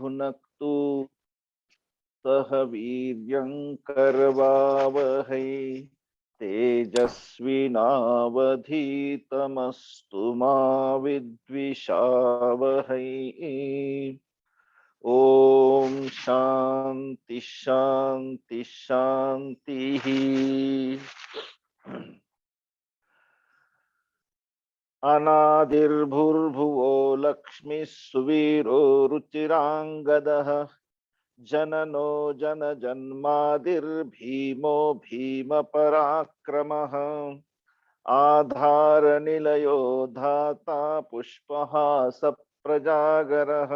भुनक्तु सह वीर्यं करवावहै तेजस्विनावधीतमस्तु मा विद्विषावहै। ओम शांति शांति शांति। अनादिर्भुर्भुवो लक्ष्मीः सुवीरो रुचिरांगदः जननो जनजन्मादिर्भीमो भीमपराक्रमः आधारनिलयो धाता पुष्पहास प्रजागरः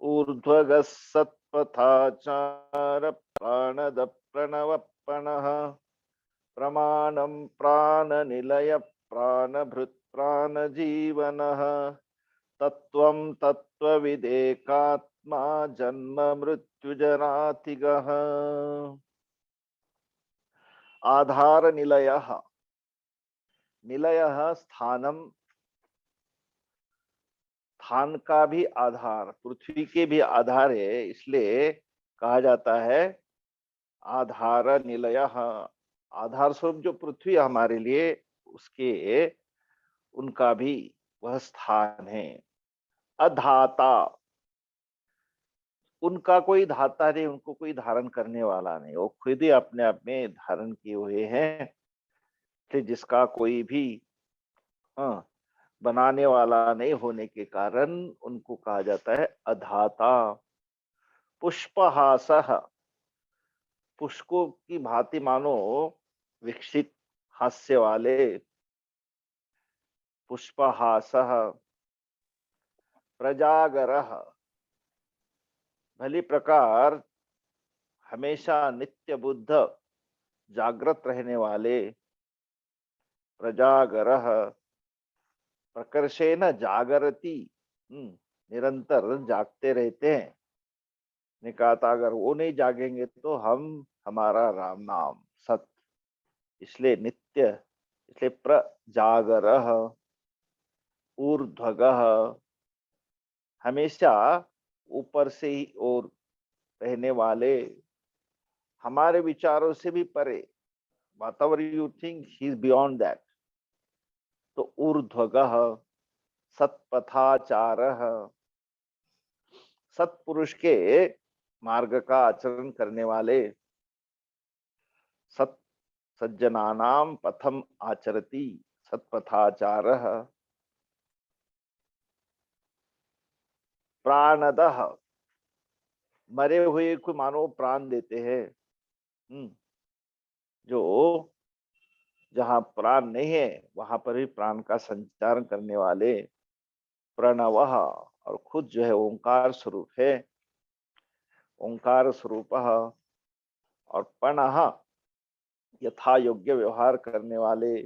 ऊर्ध्वगः सत्पथाचार प्राणद प्रणवप्रणः प्रमाणं प्राणनिलय प्राणभृत् प्राणजीवनः तत्त्वं तत्त्वविदेकात्मा जन्म मृत्युजरातिगः। आधार निलयः, निलयः स्थानम, स्थान का भी आधार, पृथ्वी के भी आधार है, इसलिए कहा जाता है आधार निलयः। आधार स्वरूप जो पृथ्वी हमारे लिए, उसके उनका भी वह स्थान है। अधाता, उनका कोई धाता नहीं, उनको कोई धारण करने वाला नहीं, वो खुद ही अपने आप में धारण किए हुए हैं, जिसका कोई भी बनाने वाला नहीं होने के कारण उनको कहा जाता है अधाता। पुष्पहासः, पुष्पों की भांति मानो विकसित हास्य वाले। पुष्पहासः प्रजागरः, भली प्रकार हमेशा नित्य बुद्ध जागृत रहने वाले। प्रजागरः प्रकर्षेण जागरति, निरंतर जागते रहते हैं। ने कहा था अगर वो नहीं जागेंगे तो हम, हमारा राम नाम सत्य, इसलिए नित्य, इसलिए प्रजागरः। ऊर्ध्वगः, हमेशा ऊपर से ही और रहने वाले, हमारे विचारों से भी परे। whatever you think he is beyond that। तो ऊर्ध्वगः सत्पथाचारः, सत्पुरुष के मार्ग का आचरण करने वाले। सत सज्जनानाम पथम आचरति सत्पथाचारः। प्राणदः, मरे हुए को मानो प्राण देते हैं। जो जहां प्राण नहीं है वहां पर भी प्राण का संचार करने वाले। प्रणवः, और खुद जो है ओंकार स्वरूप है, ओंकार स्वरूपः। और पणः, यथा योग्य व्यवहार करने वाले।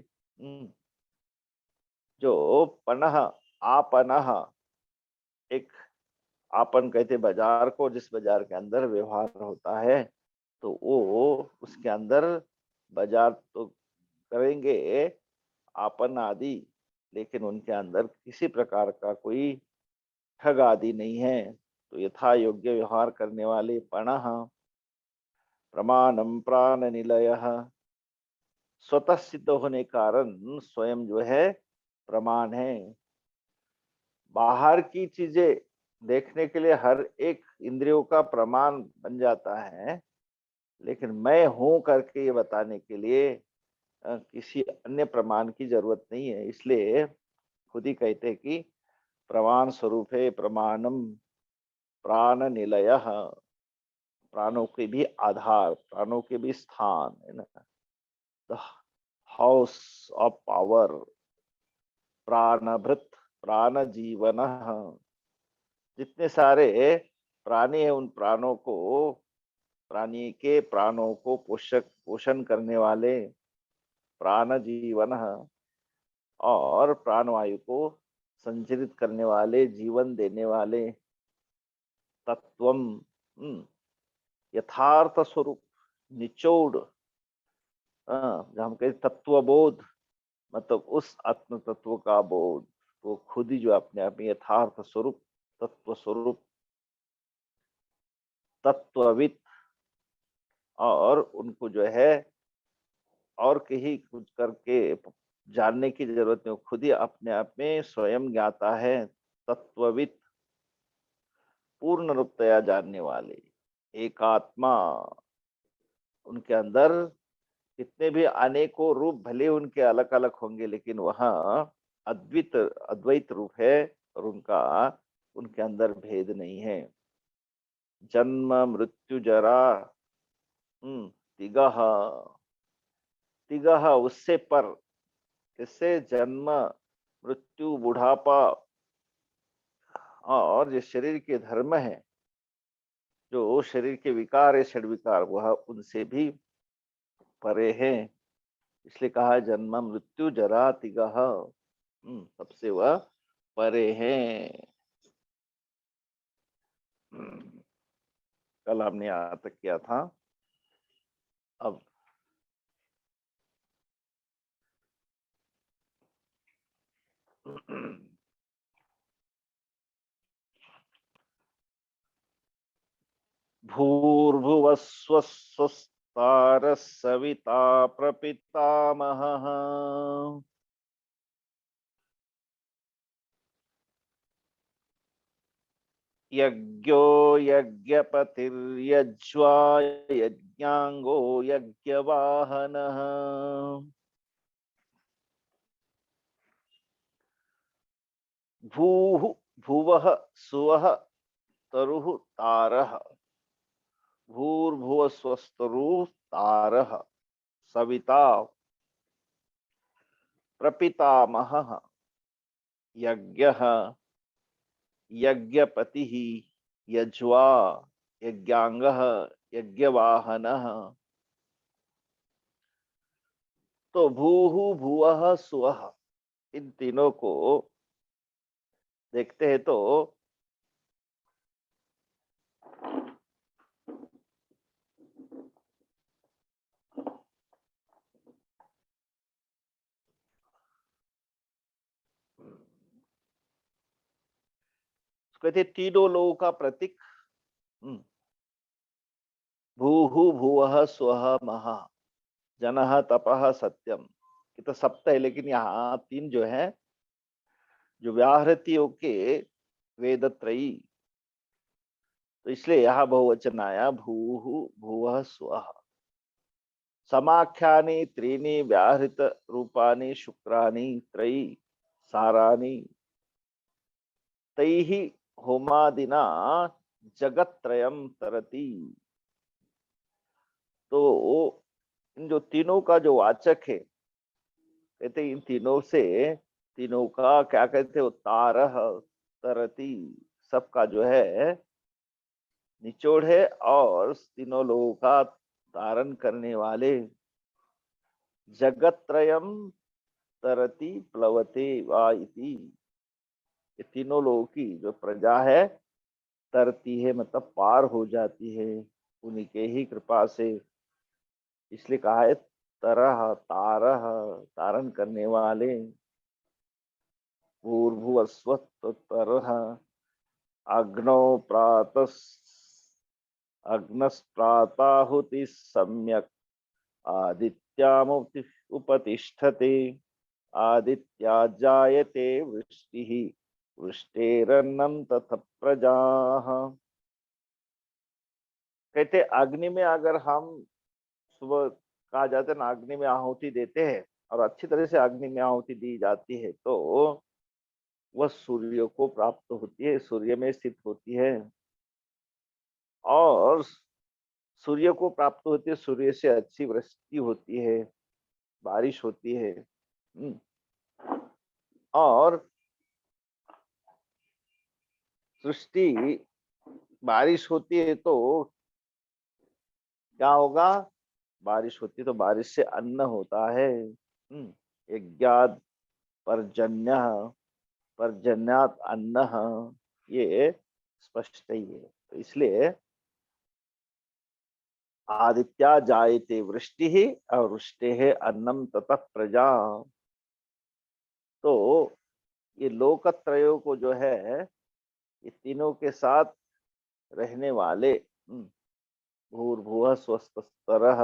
जो पणः, आपनः, एक आपन कहते बाजार को, जिस बाजार के अंदर व्यवहार होता है तो वो उसके अंदर बाजार तो करेंगे आपन आदि, लेकिन उनके अंदर किसी प्रकार का कोई ठग आदि नहीं है। तो यथा योग्य व्यवहार करने वाले पणः। प्रमाणम प्राण निलयः, स्वतः सिद्ध होने कारण स्वयं जो है प्रमाण है। बाहर की चीजें देखने के लिए हर एक इंद्रियों का प्रमाण बन जाता है, लेकिन मैं हूं करके ये बताने के लिए किसी अन्य प्रमाण की जरूरत नहीं है। इसलिए खुद ही कहते हैं कि प्रमाण स्वरूप है प्रमाणम प्राण निलयः, प्राणों के भी आधार, प्राणों के भी स्थान है ना। द हाउस ऑफ पावर, प्राणभृत प्राण जीवन। जितने सारे प्राणी है उन प्राणों को, प्राणी के प्राणों को पोषक पोषण करने वाले प्राण जीवन, और प्राणवायु को संचरित करने वाले, जीवन देने वाले। तत्वम, यथार्थ स्वरूप, निचोड़, जब हम कहते तत्वबोध, मतलब उस आत्म तत्व का बोध, वो खुद ही जो अपने आप में यथार्थ स्वरूप, तत्व स्वरूप तत्वविद, और उनको जो है और कहीं कुछ करके जानने की जरूरत नहीं, वो खुद ही अपने आप में स्वयं ज्ञाता है। तत्वविद, पूर्ण रूपतया जानने वाले, एक आत्मा। उनके अंदर कितने भी अनेकों रूप भले उनके अलग अलग होंगे, लेकिन वह अद्वित अद्वैत रूप है, और उनका उनके अंदर भेद नहीं है। जन्म मृत्यु जरा, तिगह, तिगह उससे पर, किससे? जन्म मृत्यु बुढ़ापा, और जो शरीर के धर्म है, जो शरीर के विकार है, षड विकार, वह उनसे भी परे है। इसलिए कहा जन्म मृत्यु जरा तिगह, सबसे वह परे हैं। कल हमने यहाँ तक किया था। अब भूर्भुवस्वस्वस्तारः सविता प्रपितामहः, यज्ञो यज्ञपतिर्यज्वा यज्ञांगो यज्ञवाहनः। भूः भुवः सुवः तरुः तारः, भूर्भुवस्वस्तरुः तारः सविता प्रपितामहः, यज्ञः यज्ञपतिः, यज्वा यज्ञांगः यज्ञवाहनः। तो भूः भुवः सुवः, इन तीनों को देखते हैं तो कहते तीनों लोगों का प्रतीक। भूः भुवः स्वः महा, जनः तपः सत्यम। ये तो सप्त है, लेकिन यहाँ तीन जो है, जो व्याहृतियों के वेदत्रयी, तो इसलिए यहाँ बहुवचन आया भूः भुवः स्वः। समाख्यानि त्रीणि व्याहृत रूपाणि शुक्राणि त्रयी साराणि, तैः होमादिना जगत्त्रयम् तरति। तो इन जो तीनों का जो वाचक है, कहते इन तीनों से, तीनों का क्या कहते हो? तारह तरती, सबका जो है निचोड़ है, और तीनों लोगों का तारण करने वाले। जगत्त्रयम् तरति प्लवते वा इति, ये तीनों लोगों की जो प्रजा है तरती है, मतलब पार हो जाती है उन्हीं के ही कृपा से। इसलिए कहा है तरह तारह, तारण करने वाले। भूर्भुवस्वत्तरः अग्नौ प्रातस्, अग्नस्प्राताहुति सम्यक् आदित्यामुपति उपतिष्ठते, आदित्या जायते वृष्टिः, वृष्टेरन्नं ततः प्रजाः। कहते अग्नि में अगर हम सुबह, कहा जाता है ना, अग्नि में आहुति देते हैं और अच्छी तरह से अग्नि में आहुति दी जाती है, तो वह सूर्य को प्राप्त होती है, सूर्य में स्थित होती है, और सूर्य को प्राप्त होती है, सूर्य से अच्छी वृष्टि होती है, बारिश होती है। और सृष्टि, बारिश होती है तो क्या होगा? बारिश होती है तो बारिश से अन्न होता है। यज्ञात् पर्जन्य, पर्जन्यात् अन्न, ये स्पष्ट ही है। तो इसलिए आदित्या जायते वृष्टि ही, और वृष्टि है अन्नम ततः प्रजा। तो ये लोकत्रयों को जो है, ये तीनों के साथ रहने वाले भूर्भुवः स्वस्तरः,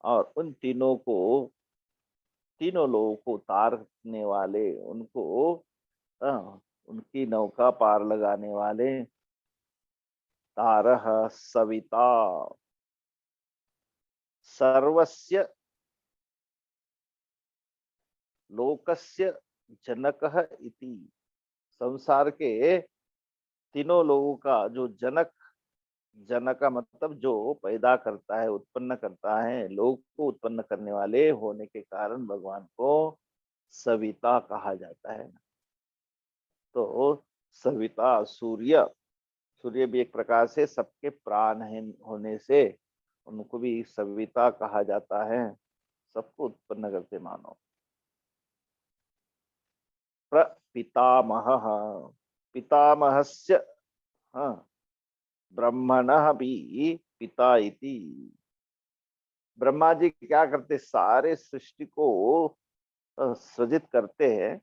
और उन तीनों लोगों को तारने वाले, उनको अ, उनकी नौका पार लगाने वाले, तारः सविता सर्वस्य लोकस्य जनकः इति। संसार के तीनों लोगों का जो जनक, जनक का मतलब जो पैदा करता है, उत्पन्न करता है, लोग को उत्पन्न करने वाले होने के कारण भगवान को सविता कहा जाता है। तो सविता, सूर्य, सूर्य भी एक प्रकार से सबके प्राण है होने से उनको भी सविता कहा जाता है, सबको उत्पन्न करते मानो। प्रपितामहः, पितामहस्य, हाँ, ब्रह्मणः भी पिता इति। ब्रह्मा जी क्या करते, सारे सृष्टि को सृजित करते हैं।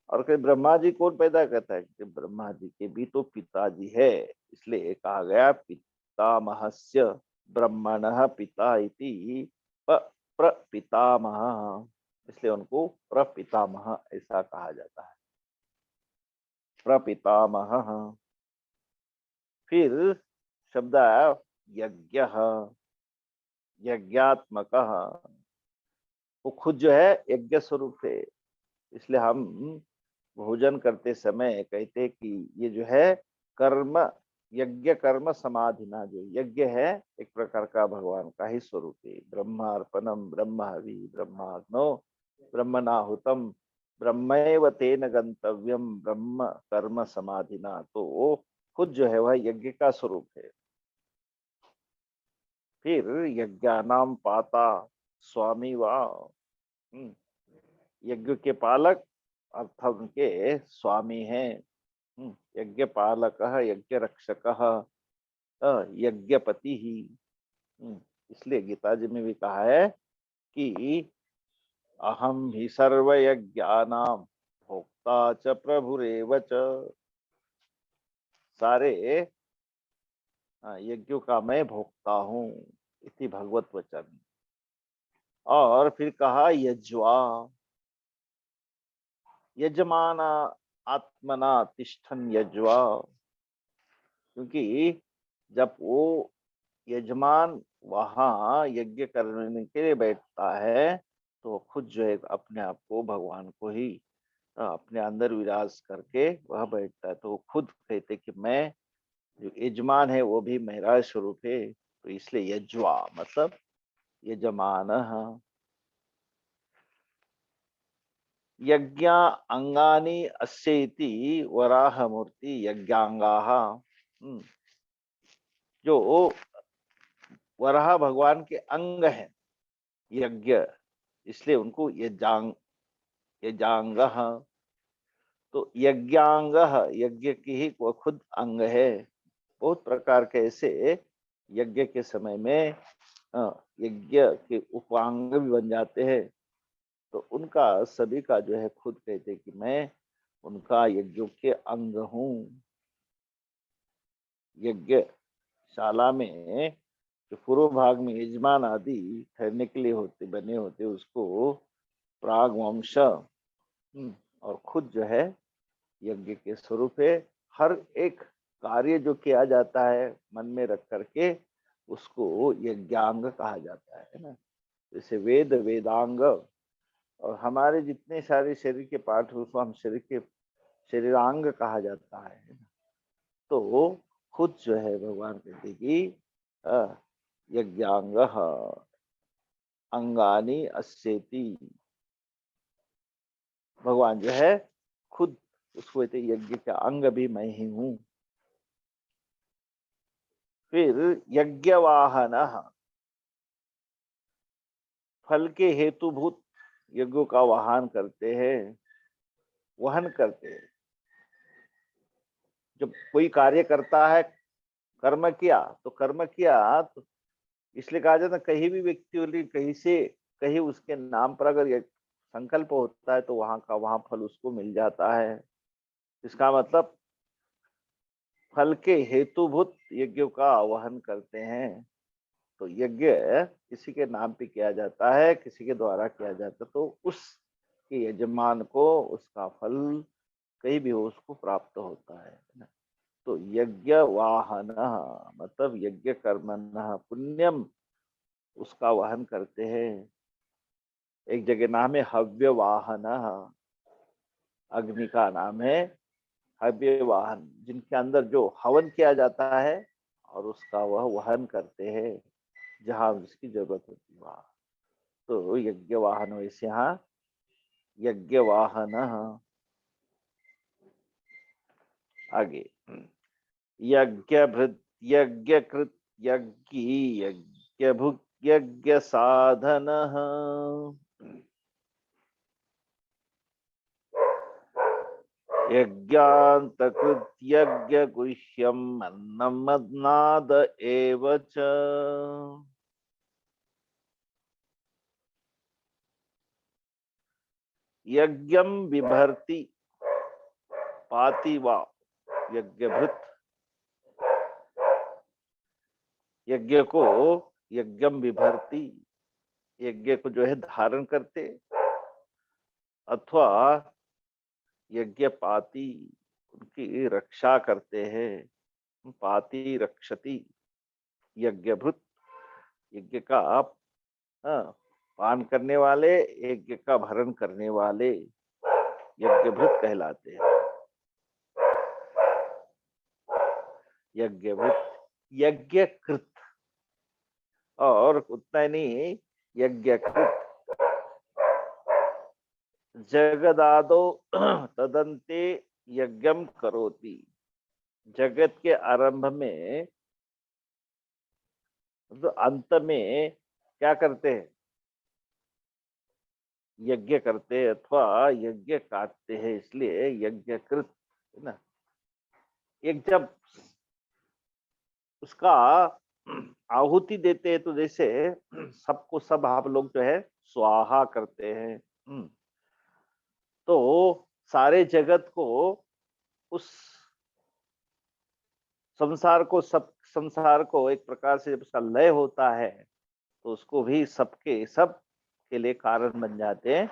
और फिर ब्रह्मा जी कौन पैदा करता है, कि ब्रह्मा जी के भी तो पिताजी है, इसलिए कहा गया पितामहस्य ब्रह्मणः पिता इति प्रपितामह, इसलिए उनको प्रपितामह ऐसा कहा जाता है, प्रपितामह। फिर शब्द आया यज्ञ, यज्ञात्मक, वो खुद जो है यज्ञ स्वरूप है, इसलिए हम भोजन करते समय कहते हैं कि ये जो है कर्म, यज्ञ कर्म समाधिना, जो यज्ञ है एक प्रकार का भगवान का ही स्वरूप है। ब्रह्मार्पणम ब्रह्म हवि ब्रह्माग्नो ब्रह्मणाहुतम ब्रह्मैव तेन गंतव्यम ब्रह्म कर्म समाधिना, तो वो खुद जो है वह यज्ञ का स्वरूप है। फिर यज्ञानाम पाता स्वामी वा, यज्ञ के पालक अर्थ उनके स्वामी हैं। यज्ञ पालक, यज्ञ रक्षक, यज्ञपति ही। इसलिए गीता जी में भी कहा है कि अहम ही सर्व यज्ञानाम भोक्ता च प्रभुरेव च, सारे यज्ञों का मैं भोक्ता हूँ, इति भगवत वचन। और फिर कहा यज्वा, यजमान आत्मना तिष्ठन यज्वा, क्योंकि जब वो यजमान वहां यज्ञ करने के लिए बैठता है तो वो खुद जो है अपने आप को भगवान को ही अपने अंदर विराज करके वह बैठता है, तो वो खुद कहते कि मैं जो यजमान है वो भी मेरा स्वरूप है, तो इसलिए यज्वा मतलब यजमान। यज्ञ अंगानी अस्य इति वराह मूर्ति यज्ञांगाः, जो वराह भगवान के अंग है यज्ञ, इसलिए उनको यजांग, तो यज्ञांग, यज्ञ की ही वो खुद अंग है। बहुत प्रकार के ऐसे यज्ञ के समय में यज्ञ के उपांग भी बन जाते हैं, तो उनका सभी का जो है खुद कहते कि मैं उनका यज्ञों के अंग हूँ। यज्ञशाला में जो पूर्व भाग में यजमान आदि ठहरने के लिए होते बने होते, उसको प्राग वंश, और खुद जो है यज्ञ के स्वरूप है। हर एक कार्य जो किया जाता है मन में रख करके उसको यज्ञांग कहा जाता है ना। जैसे वेद वेदांग, और हमारे जितने सारे शरीर के पार्ट उसको हम शरीरांग कहा जाता है। तो वो खुद जो है भगवान कहते कि यज्ञांग अंगानी अस्येति, भगवान जो है खुद उसको कहते यज्ञ का अंग भी मैं ही हूँ। फिर यज्ञवाहन, फल के हेतुभूत यज्ञों का वाहन करते हैं, वहन करते हैं। जब कोई कार्य करता है, कर्म किया तो कर्म किया तो इसलिए कहा जाता है कहीं भी व्यक्ति कहीं से कहीं उसके नाम पर अगर संकल्प होता है तो वहां का वहां फल उसको मिल जाता है। इसका मतलब फल के हेतुभूत यज्ञों का आवाहन करते हैं। तो यज्ञ किसी के नाम पे किया जाता है, किसी के द्वारा किया जाता है, तो उसके यजमान को उसका फल कहीं भी हो उसको प्राप्त होता है ना। तो यज्ञ वाहन मतलब यज्ञ कर्मण पुण्यम, उसका वाहन करते हैं। एक जगह नाम है हव्य वाहन, अग्नि का नाम है हव्य वाहन, जिनके अंदर जो हवन किया जाता है और उसका वह वहन करते हैं जहां जिसकी जरूरत होती है वहां। तो यज्ञ वाहन, वैसे यहाँ यज्ञ वाहन। आगे यज्ञ भृत यज्ञ कृत यज्ञ यज्ञ भुग यज्ञ साधन। यज्ञान्तकृत यज्ञ गुह्यम अन्नमदनाद एव च। यज्ञम बिभर्ति पाति वा यज्ञभृत, यज्ञ को यज्ञम विभर्ति, यज्ञ को जो है धारण करते, अथवा यज्ञ पाति उनकी रक्षा करते हैं। पाति रक्षति, यज्ञभृत यज्ञ का पान करने वाले, यज्ञ का भरण करने वाले यज्ञभृत कहलाते हैं। यज्ञभृत यज्ञकृत, और उतना नहीं, यज्ञकृत जगदादो तदंते यज्ञम करोति, जगत के आरंभ में तो अंत में क्या करते हैं, यज्ञ करते हैं अथवा यज्ञ काटते हैं, इसलिए यज्ञकृत है ना। एक जब उसका आहुति देते हैं तो जैसे सबको सब आप लोग जो है स्वाहा करते हैं। तो सारे जगत को, उस संसार को एक प्रकार से जब उसका लय होता है तो उसको भी सबके सब के लिए कारण बन जाते हैं।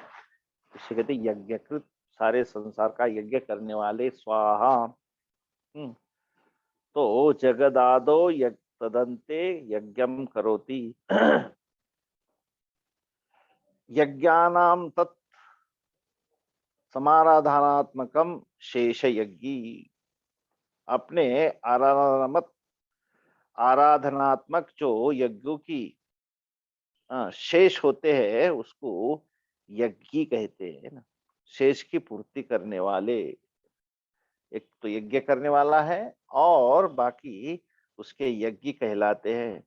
इसे कहते यज्ञकृत, सारे संसार का यज्ञ करने वाले स्वाहा। तो जगदादो तदंते यज्ञम करोति। यज्ञानाम तत् समाराधनात्मकम शेष यज्ञी, अपने आराधनात्मक जो यज्ञों की शेष होते हैं उसको यज्ञी कहते हैं ना। शेष की पूर्ति करने वाले, एक तो यज्ञ करने वाला है और बाकी उसके यज्ञ कहलाते हैं।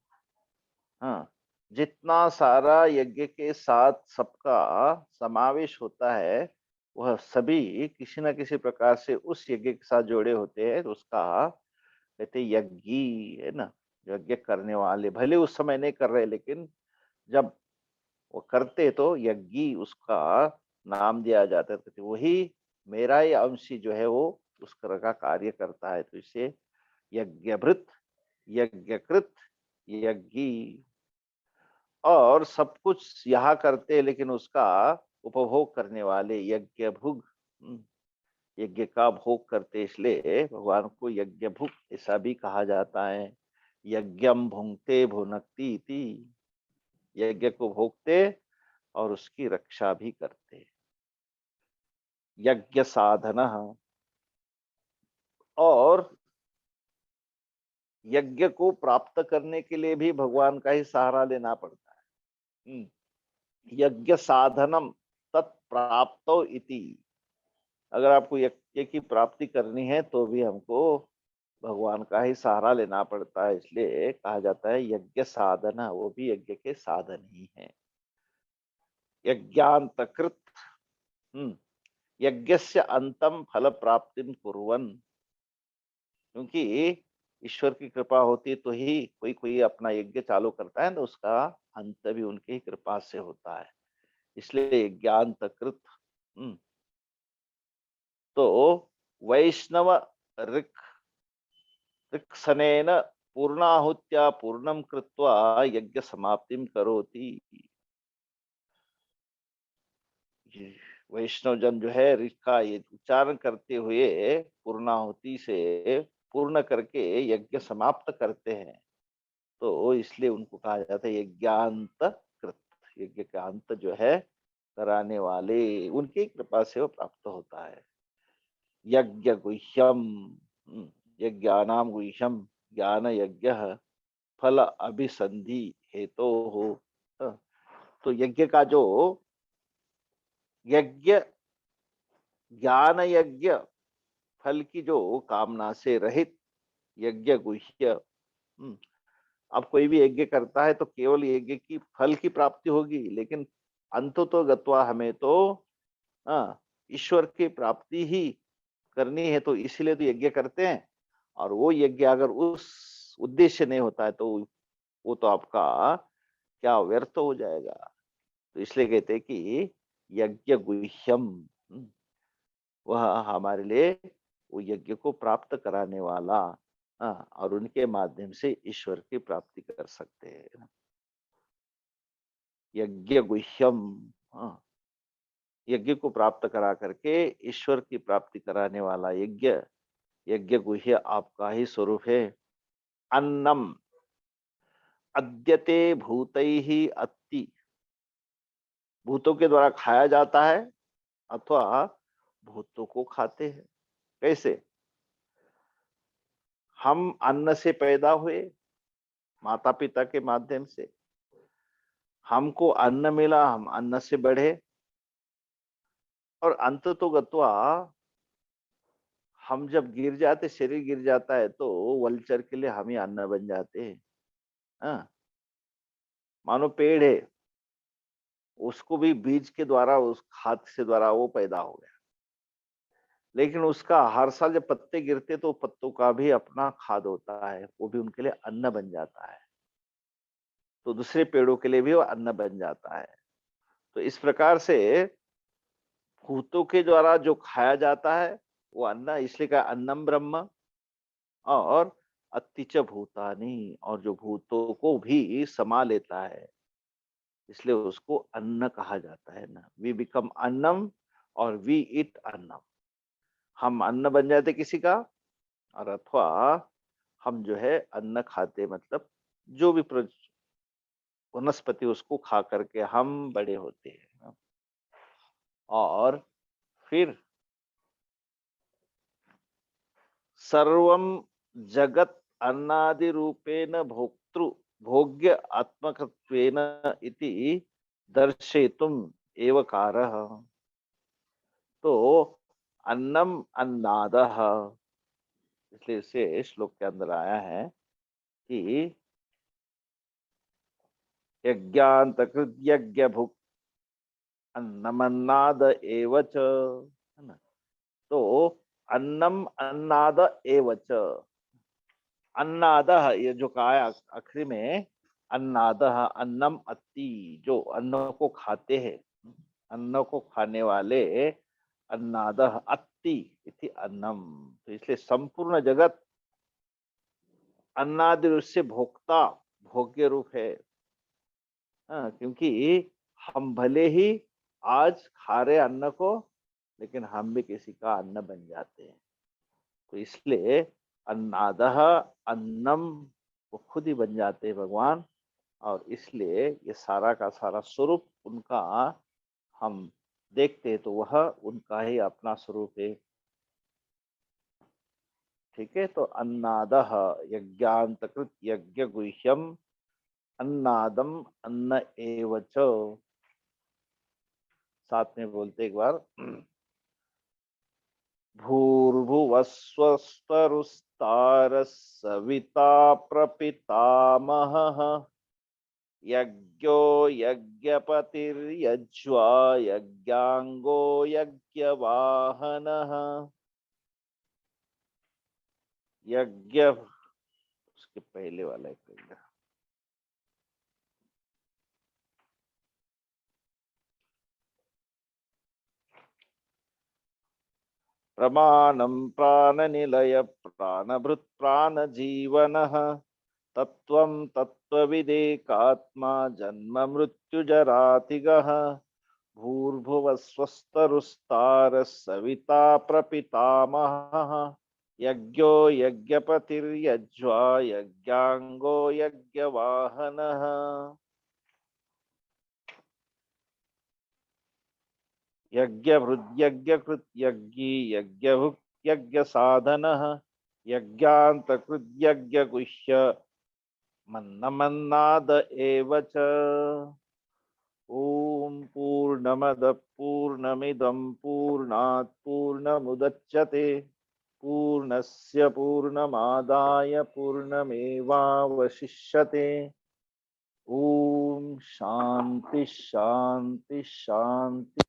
हाँ, जितना सारा यज्ञ के साथ सबका समावेश होता है वह सभी किसी न किसी प्रकार से उस यज्ञ के साथ जोड़े होते हैं, तो उसका कहते यज्ञी है ना। यज्ञ करने वाले भले उस समय नहीं कर रहे, लेकिन जब वो करते तो यज्ञी उसका नाम दिया जाता है। तो वही मेरा ही अंशी जो है वो उस तरह का कार्य करता है, तो इसे यज्ञभृत यज्ञकृत यज्ञी। और सब कुछ यहाँ करते लेकिन उसका उपभोग करने वाले यज्ञ भुग, यज्ञ का भोग करते, इसलिए भगवान को यज्ञ भुग ऐसा भी कहा जाता है। यज्ञम भुंगते भुनक्ति इति, यज्ञ को भोगते और उसकी रक्षा भी करते। यज्ञ साधन, और यज्ञ को प्राप्त करने के लिए भी भगवान का ही सहारा लेना पड़ता है। यज्ञ साधनम तत्प्राप्तो इति, अगर आपको यज्ञ की प्राप्ति करनी है तो भी हमको भगवान का ही सहारा लेना पड़ता है, इसलिए कहा जाता है यज्ञ साधन, वो भी यज्ञ के साधन ही है। यज्ञांतकृत यज्ञस्य अंतम फल प्राप्तिम कुर्वन्, क्योंकि ईश्वर की कृपा होती तो ही कोई कोई अपना यज्ञ चालू करता है, तो उसका अंत भी उनकी ही कृपा से होता है, इसलिए यज्ञांतकृत। तो वैष्णव ऋक ऋक्सनेन पूर्णाहुत्या पूर्णं कृत्वा यज्ञ समाप्तिम करोति। ये वैष्णव जन जो है ऋख का ये उच्चारण करते हुए पूर्णाहुति से पूर्ण करके यज्ञ समाप्त करते हैं, तो इसलिए उनको कहा जाता है यज्ञांत कृत। यज्ञ का अंत जो है कराने वाले, उनकी कृपा से वो प्राप्त होता है। यज्ञ गुह्यम, यज्ञानाम गुह्यम ज्ञान यज्ञ फल अभिसंधि हेतो हो। तो यज्ञ का जो यज्ञ ज्ञान यज्ञ फल की जो कामना से रहित यज्ञ गुह्य। अब कोई भी यज्ञ करता है तो केवल यज्ञ की फल की प्राप्ति होगी, लेकिन अंत तो गत्वा हमें तो ईश्वर की प्राप्ति ही करनी है, तो इसीलिए तो यज्ञ करते हैं। और वो यज्ञ अगर उस उद्देश्य नहीं होता है तो वो तो आपका क्या व्यर्थ हो जाएगा। तो इसलिए कहते हैं कि यज्ञ गुह्यम, वह हमारे लिए वो यज्ञ को प्राप्त कराने वाला, और उनके माध्यम से ईश्वर की प्राप्ति कर सकते हैं। यज्ञ गुह्यम, हाँ, यज्ञ को प्राप्त करा करके ईश्वर की प्राप्ति कराने वाला यज्ञ, यज्ञ गुह्य आपका ही स्वरूप है। अन्नम अद्यते भूतैहि अत्ति, भूतों के द्वारा खाया जाता है अथवा भूतों को खाते हैं। कैसे? हम अन्न से पैदा हुए, माता पिता के माध्यम से हमको अन्न मिला, हम अन्न से बढ़े, और अंत तो गत्वा हम जब गिर जाते, शरीर गिर जाता है, तो वल्चर के लिए हम ही अन्न बन जाते हैं। हाँ, मानो पेड़ है, उसको भी बीज के द्वारा, उस खाद से द्वारा वो पैदा हो गया, लेकिन उसका हर साल जब पत्ते गिरते तो पत्तों का भी अपना खाद होता है, वो भी उनके लिए अन्न बन जाता है, तो दूसरे पेड़ों के लिए भी वो अन्न बन जाता है। तो इस प्रकार से भूतों के द्वारा जो खाया जाता है वो अन्न, इसलिए का अन्नम ब्रह्म। और अतिच भूतानी, और जो भूतों को भी समा लेता है, इसलिए उसको अन्न कहा जाता है ना। वी बिकम अन्नम और वी ईट अन्नम, हम अन्न बन जाते किसी का, और अथवा हम जो है अन्न खाते, मतलब जो भी वनस्पति उसको खा करके हम बड़े होते हैं। और फिर सर्वम जगत अन्नादि रूपेण भोक्तृ भोग्य आत्मकत्वेन इति दर्शयितुम एवकारः। तो अन्नम अन्नादः, इसलिए इसे श्लोक के अंदर आया है कि यज्ञांतकृत यज्ञ भुक् अन्नमन्नाद एव च, है ना। तो अन्नम अन्नाद एव च, अन्नादः ये जो कहा है आखिरी में, अन्नादः अन्नम अति, जो अन्न को खाते हैं, अन्न को खाने वाले, अन्नादः अति इति अन्नम। तो इसलिए संपूर्ण जगत अन्नादि रूप से भोक्ता, भोग्य रूप है। क्योंकि हम भले ही आज खा रहे अन्न को, लेकिन हम भी किसी का अन्न बन जाते हैं। तो इसलिए अन्नादः अन्नम, वो खुद ही बन जाते हैं भगवान, और इसलिए ये सारा का सारा स्वरूप उनका हम देखते हैं तो वह उनका ही अपना स्वरूप है। ठीक है, तो अन्नादः यज्ञांतकृत यज्ञ गुह्यम अन्नादम अन्न एव च। साथ में बोलते एक बार, भूर्भुवस्वस्तरुस्तारः सविता प्रपितामहः यज्ञो यज्ञपतिर्यज्वा यज्ञांगो यज्ञवाहनः। यज्ञ, उसके पहले वाला एक पहले, प्रमाणं प्राणनिलय प्राणभृत् प्राणजीवनः तत्त्वं तत्त्वविदेकात्मा जन्म मृत्युजरातिगः भूर्भुवस्वस्तरुस्तारः सविता प्रपितामहः यज्ञो यज्ञपतिर्यज्वा यज्ञांगो यज्ञवाहनः यज्ञभृद्यज्ञकृत् यज्ञी यज्ञभुक् यज्ञसाधनः यज्ञान्तकृद्यज्ञगुह्य मन्नमन्नाद एव च। ॐ पूर्णमदः पूर्णमिदं पूर्णात् पूर्णमुदच्यते पूर्णस्य पूर्णमादाय पूर्णमेवावशिष्यते। ॐ शान्ति शान्ति शान्ति।